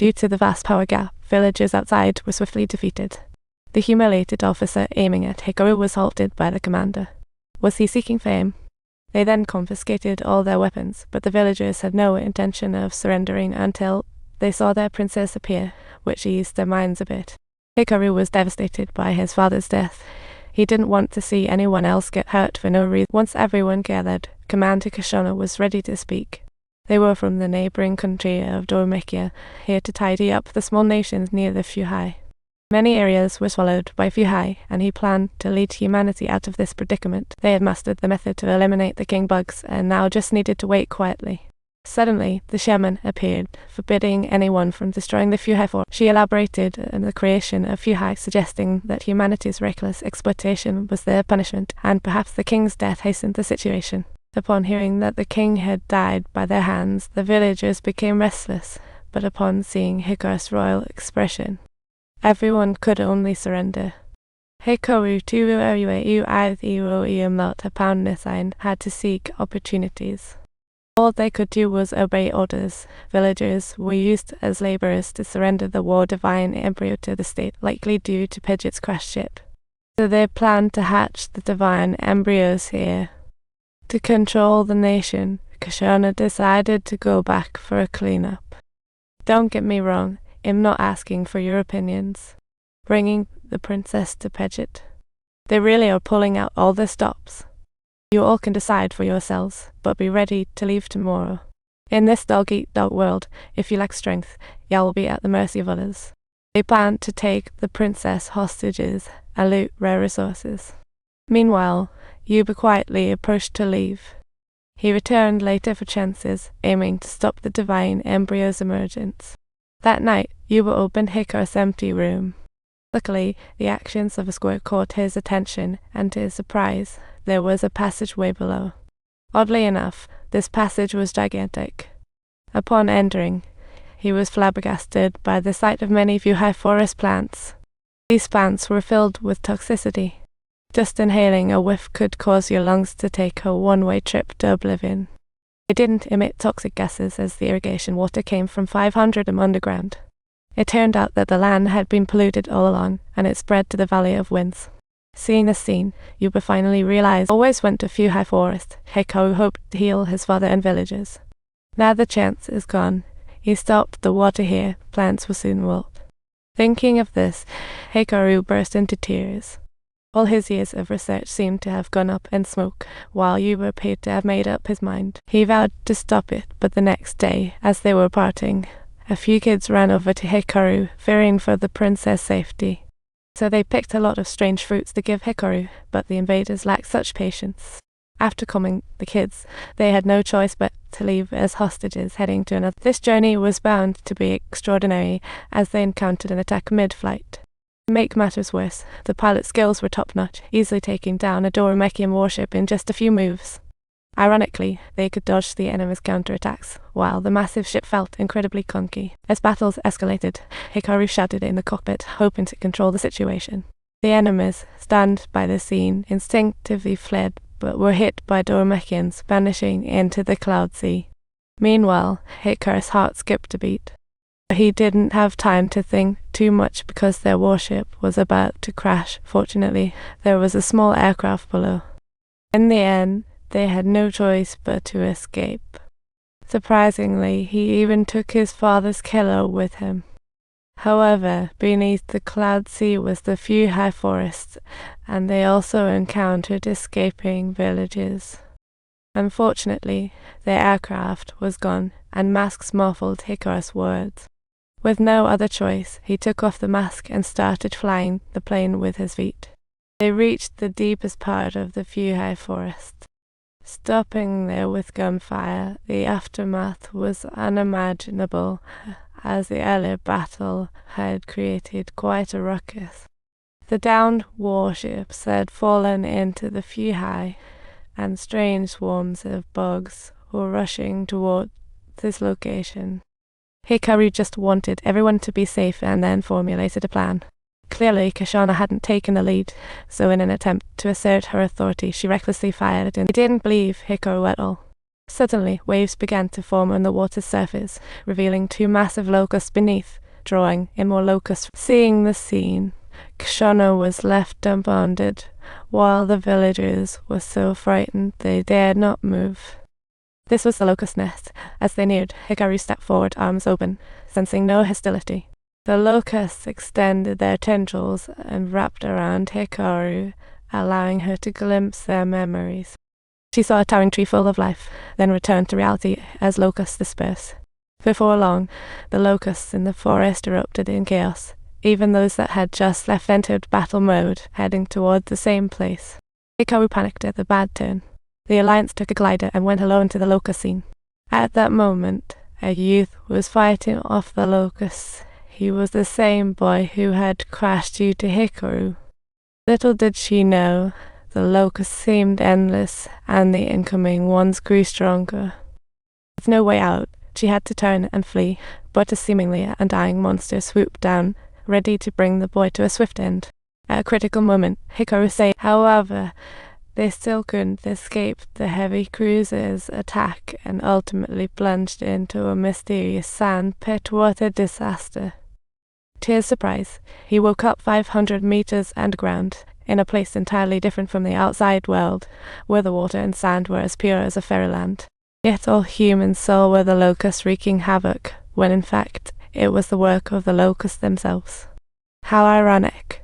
Due to the vast power gap, villagers outside were swiftly defeated. The humiliated officer aiming at Hikaru was halted by the commander. Was he seeking fame? They then confiscated all their weapons, but the villagers had no intention of surrendering until they saw their princess appear, which eased their minds a bit. Hikaru was devastated by his father's death. He didn't want to see anyone else get hurt for no reason. Once everyone gathered, Commander Kushana was ready to speak. They were from the neighboring country of Nausicaa, here to tidy up the small nations near the Fuhai. Many areas were swallowed by Fuhai, and he planned to lead humanity out of this predicament. They had mastered the method to eliminate the king bugs, and now just needed to wait quietly. Suddenly, the shaman appeared, forbidding anyone from destroying the Fuhai fort. She elaborated on the creation of Fuhai, suggesting that humanity's reckless exploitation was their punishment, and perhaps the king's death hastened the situation. Upon hearing that the king had died by their hands, the villagers became restless, but upon seeing Hikaru's royal expression, everyone could only surrender. Hikaru had to seek opportunities. All they could do was obey orders. Villagers were used as laborers to surrender the war divine embryo to the state, likely due to Pidgeot's crashed ship. So they planned to hatch the divine embryos here. To control the nation, Kushana decided to go back for a cleanup. Don't get me wrong, I'm not asking for your opinions. Bringing the princess to Pidgeot. They really are pulling out all the stops. You all can decide for yourselves, but be ready to leave tomorrow. In this dog-eat-dog world, if you lack strength, y'all will be at the mercy of others. They planned to take the princess hostages and loot rare resources. Meanwhile, Yuba quietly approached to leave. He returned later for chances, aiming to stop the divine embryo's emergence. That night, Yuba opened Hikaru's empty room. Luckily, the actions of a squirt caught his attention, and to his surprise, there was a passageway below. Oddly enough, this passage was gigantic. Upon entering, he was flabbergasted by the sight of many Fuhai forest plants. These plants were filled with toxicity. Just inhaling a whiff could cause your lungs to take a one-way trip to oblivion. They didn't emit toxic gases as the irrigation water came from 500 m underground. It turned out that the land had been polluted all along, and it spread to the Valley of Winds. Seeing this scene, Yuba finally realized always went to Fuhai Forest. Hikaru hoped to heal his father and villagers. Now the chance is gone. He stopped the water here, plants will soon wilt. Thinking of this, Hikaru burst into tears. All his years of research seemed to have gone up in smoke, while Yuba appeared to have made up his mind. He vowed to stop it, but the next day, as they were parting, a few kids ran over to Hikaru, fearing for the princess' safety. So they picked a lot of strange fruits to give Hikaru, but the invaders lacked such patience. After calming the kids, they had no choice but to leave as hostages, heading to another. This journey was bound to be extraordinary, as they encountered an attack mid-flight. To make matters worse, the pilot's skills were top-notch, easily taking down a Dorimekian warship in just a few moves. Ironically, they could dodge the enemy's counterattacks, while the massive ship felt incredibly clunky. As battles escalated, Hikaru shouted in the cockpit, hoping to control the situation. The enemies, stunned by the scene, instinctively fled, but were hit by Dorimekians, vanishing into the cloud sea. Meanwhile, Hikaru's heart skipped a beat. He didn't have time to think too much because their warship was about to crash. Fortunately, there was a small aircraft below. In the end, they had no choice but to escape. Surprisingly, he even took his father's killer with him. However, beneath the cloud sea was the Fuhai forest, and they also encountered escaping villages. Unfortunately, their aircraft was gone, and masks muffled Hikaru's words. With no other choice, he took off the mask and started flying the plane with his feet. They reached the deepest part of the Fuhai forest. Stopping there with gunfire, the aftermath was unimaginable, as the earlier battle had created quite a ruckus. The downed warships had fallen into the Fuhai, and strange swarms of bugs were rushing toward this location. Hikaru just wanted everyone to be safe and then formulated a plan. Clearly, Kushana hadn't taken the lead, so in an attempt to assert her authority, she recklessly fired and he didn't believe Hikaru at all. Suddenly, waves began to form on the water's surface, revealing 2 massive locusts beneath, drawing in more locusts. Seeing the scene, Kushana was left dumbfounded, while the villagers were so frightened they dared not move. This was the locust nest. As they neared, Hikaru stepped forward, arms open, sensing no hostility. The locusts extended their tendrils and wrapped around Hikaru, allowing her to glimpse their memories. She saw a towering tree full of life, then returned to reality as locusts dispersed. Before long, the locusts in the forest erupted in chaos. Even those that had just left entered battle mode, heading toward the same place. Hikaru panicked at the bad turn. The Alliance took a glider and went alone to the locust scene. At that moment, a youth was fighting off the locusts. He was the same boy who had crashed due to Hikaru. Little did she know, the locusts seemed endless, and the incoming ones grew stronger. With no way out, she had to turn and flee, but a seemingly undying monster swooped down, ready to bring the boy to a swift end. At a critical moment, Hikaru saved. However, they still couldn't escape the heavy cruiser's attack and ultimately plunged into a mysterious sand pit. What a disaster. To his surprise, he woke up 500 meters underground, in a place entirely different from the outside world, where the water and sand were as pure as a fairyland. Yet all humans saw were the locusts wreaking havoc, when in fact it was the work of the locusts themselves. How ironic.